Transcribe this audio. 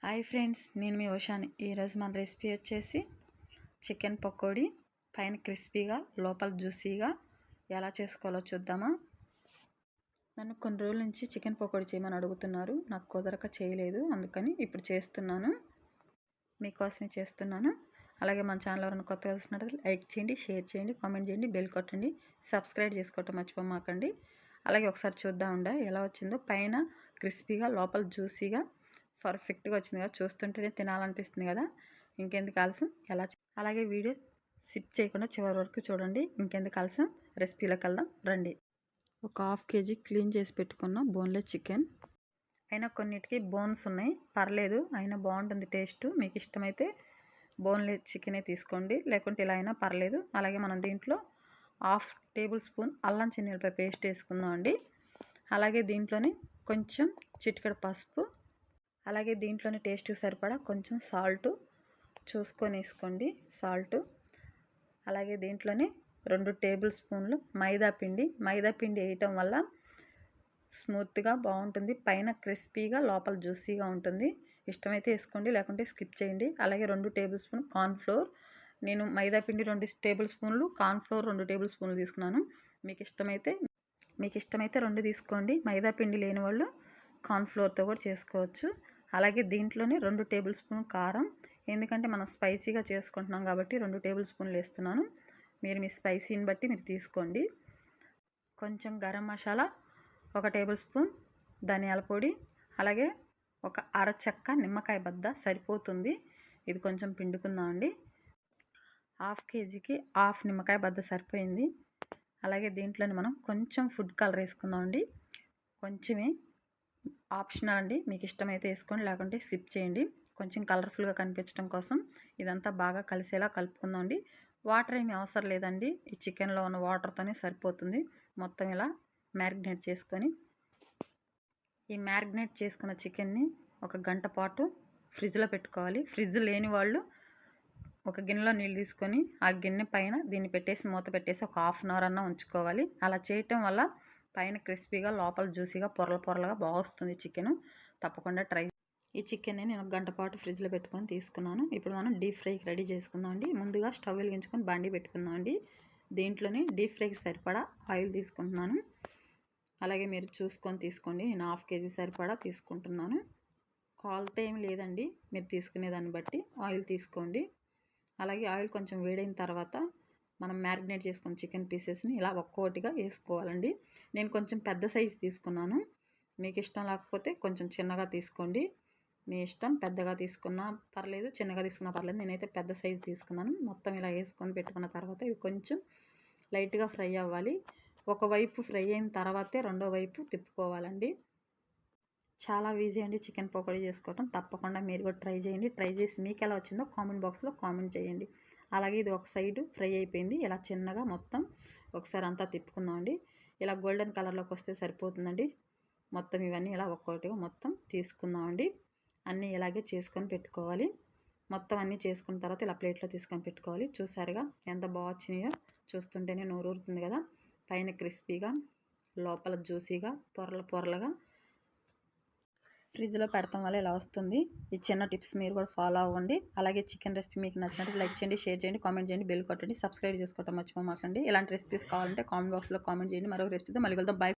Hi friends, నేను మీ ఉషాని. ఈరోజు మన రెసిపీ వచ్చేసి చికెన్ పకోడీ. పైన క్రిస్పీగా లోపల జ్యూసీగా ఎలా చేసుకోవాలో చూద్దామా. నన్ను కొన్ని రోజుల నుంచి చికెన్ పకోడీ చేయమని అడుగుతున్నారు. నాకు కుదరక చేయలేదు, అందుకని ఇప్పుడు చేస్తున్నాను. మీకోసమే చేస్తున్నాను. అలాగే మన ఛానల్ ఎవరైనా కొత్తగా చూసినట్లయితే లైక్ చేయండి, షేర్ చేయండి, కామెంట్ చేయండి, బెల్ కొట్టండి, సబ్స్క్రైబ్ చేసుకోవటం మర్చిపోమాకండి. అలాగే ఒకసారి చూద్దామండి ఎలా వచ్చిందో. పైన క్రిస్పీగా లోపల జ్యూసీగా పర్ఫెక్ట్గా వచ్చింది కదా, చూస్తుంటేనే తినాలనిపిస్తుంది కదా. ఇంకెందుకు ఆలస్యం, అలాగే వీడియో స్కిప్ చేయకుండా చివరి వరకు చూడండి. ఇంకెందుకు ఆలస్యం, రెసిపీలోకి వెళ్దాం రండి. ఒక హాఫ్ కేజీ క్లీన్ చేసి పెట్టుకున్న బోన్లెస్ చికెన్. అయినా కొన్నిటికి బోన్స్ ఉన్నాయి, పర్లేదు, అయినా బాగుంటుంది టేస్ట్. మీకు ఇష్టమైతే బోన్లెస్ చికెనే తీసుకోండి, లేకుంటే ఇలా అయినా పర్లేదు. అలాగే మనం దీంట్లో హాఫ్ టేబుల్ స్పూన్ అల్లం చిన్నులపాయ పేస్ట్ వేసుకుందాం అండి. అలాగే దీంట్లోనే కొంచెం చిటికెడు పసుపు, అలాగే దీంట్లోనే టేస్ట్కి సరిపడా కొంచెం సాల్ట్ చూసుకొని వేసుకోండి, సాల్ట్. అలాగే దీంట్లోనే 2 టేబుల్ స్పూన్లు మైదా పిండి వేయటం వల్ల స్మూత్గా బాగుంటుంది, పైన క్రిస్పీగా లోపల జ్యూసీగా ఉంటుంది. ఇష్టమైతే వేసుకోండి, లేకుంటే స్కిప్ చేయండి. అలాగే 2 టేబుల్ స్పూన్ కార్న్ఫ్లోర్. నేను మైదా పిండి 2 టేబుల్ స్పూన్లు, కార్న్ఫ్లోర్ 2 టేబుల్ స్పూన్లు తీసుకున్నాను. మీకు ఇష్టమైతే 2 తీసుకోండి. మైదా పిండి లేని వాళ్ళు కార్న్ఫ్లోర్తో కూడా చేసుకోవచ్చు. అలాగే దీంట్లోనే 2 టేబుల్ స్పూన్ కారం, ఎందుకంటే మనం స్పైసీగా చేసుకుంటున్నాం కాబట్టి 2 టేబుల్ స్పూన్లు వేస్తున్నాను. మీరు మీ స్పైసీని బట్టి మీరు తీసుకోండి. కొంచెం గరం మసాలా, 1 టేబుల్ స్పూన్ ధనియాల పొడి, అలాగే ఒక అరచెక్క నిమ్మకాయ బద్ద సరిపోతుంది. ఇది కొంచెం పిండుకుందామండి. హాఫ్ కేజీకి హాఫ్ నిమ్మకాయ బద్ద సరిపోయింది. అలాగే దీంట్లోనే మనం కొంచెం ఫుడ్ కలర్ వేసుకుందామండి. కొంచెమే, ఆప్షనల్ అండి, మీకు ఇష్టమైతే వేసుకోండి, లేకుంటే స్కిప్ చేయండి. కొంచెం కలర్ఫుల్గా కనిపించడం కోసం ఇదంతా బాగా కలిసేలా కలుపుకుందాం అండి. వాటర్ ఏమీ అవసరం లేదండి, ఈ చికెన్లో ఉన్న వాటర్తోనే సరిపోతుంది. మొత్తం ఇలా మ్యారినేట్ చేసుకొని, ఈ మ్యారినేట్ చేసుకున్న చికెన్ని 1 గంట పాటు ఫ్రిడ్జ్లో పెట్టుకోవాలి. ఫ్రిడ్జ్ లేని వాళ్ళు ఒక గిన్నెలో నీళ్ళు తీసుకొని ఆ గిన్నె పైన దీన్ని పెట్టేసి మూత పెట్టేసి ఒక హాఫ్ అన్ అవర్ అన్నా ఉంచుకోవాలి. అలా చేయటం వల్ల పైన క్రిస్పీగా లోపల జ్యూసీగా పొరలుగా బాగా వస్తుంది చికెన్. తప్పకుండా ట్రై. ఈ చికెన్ని నేను 1 గంట పాటు ఫ్రిడ్జ్లో పెట్టుకొని తీసుకున్నాను. ఇప్పుడు మనం డీప్ ఫ్రైకి రెడీ చేసుకుందాం అండి. ముందుగా స్టవ్ వెలిగించుకొని బండి పెట్టుకుందాం అండి. దీంట్లోనే డీప్ ఫ్రైకి సరిపడా ఆయిల్ తీసుకుంటున్నాను. అలాగే మీరు చూసుకొని తీసుకోండి. నేను హాఫ్ కేజీ సరిపడా తీసుకుంటున్నాను. కొలత ఏమి లేదండి, మీరు తీసుకునే దాన్ని బట్టి ఆయిల్ తీసుకోండి. అలాగే ఆయిల్ కొంచెం వేడైన తర్వాత మనం మ్యారినేట్ చేసుకున్న చికెన్ పీసెస్ని ఇలా ఒక్కొక్కటిగా వేసుకోవాలండి. నేను కొంచెం పెద్ద సైజు తీసుకున్నాను, మీకు ఇష్టం లేకపోతే కొంచెం చిన్నగా తీసుకోండి. మీ ఇష్టం, పెద్దగా తీసుకున్నా పర్లేదు, చిన్నగా తీసుకున్నా పర్లేదు. నేనైతే పెద్ద సైజు తీసుకున్నాను. మొత్తం ఇలా వేసుకొని పెట్టుకున్న తర్వాత ఇవి కొంచెం లైట్గా ఫ్రై అవ్వాలి. ఒకవైపు ఫ్రై అయిన తర్వాతే రెండో వైపు తిప్పుకోవాలండి. చాలా ఈజీ అండి చికెన్ పకోడీ చేసుకోవటం. తప్పకుండా మీరు కూడా ట్రై చేయండి. ట్రై చేసి మీకు ఎలా వచ్చిందో కామెంట్ బాక్స్లో కామెంట్ చేయండి. అలాగే ఇది ఒక సైడు ఫ్రై అయిపోయింది. ఇలా చిన్నగా మొత్తం ఒకసారి అంతా తిప్పుకుందామండి. ఇలా గోల్డెన్ కలర్లోకి వస్తే సరిపోతుందండి. మొత్తం ఇవన్నీ ఇలా ఒక్కొక్కటిగా మొత్తం తీసుకుందామండి. అన్నీ ఇలాగే చేసుకొని పెట్టుకోవాలి. మొత్తం అన్నీ చేసుకున్న తర్వాత ఇలా ప్లేట్లో తీసుకొని పెట్టుకోవాలి. చూసారుగా ఎంత బాగా వచ్చినాయో, చూస్తుంటేనే నోరూరుతుంది కదా. పైన క్రిస్పీగా లోపల జ్యూసీగా పొరలుగా ఫ్రిడ్జ్లో పెడతాం వల్ల ఇలా వస్తుంది. ఈ చిన్న టిప్స్ మీరు కూడా ఫాలో అవ్వండి. అలాగే చికెన్ రెసిపీ మీకు నచ్చినట్టు లైక్ చేయండి, షేర్ చేయండి, కామెంట్ చేయండి, బెల్ కొట్టండి, సబ్స్క్రైబ్ చేసుకోవటం మర్చిపోమాకండి. ఇలాంటి రెసిపీస్ కావాలంటే కామెంట్ బాక్స్లో కామెంట్ చేయండి. మరొక రెసిపీతో మళ్ళీ వెళ్దాం. బై.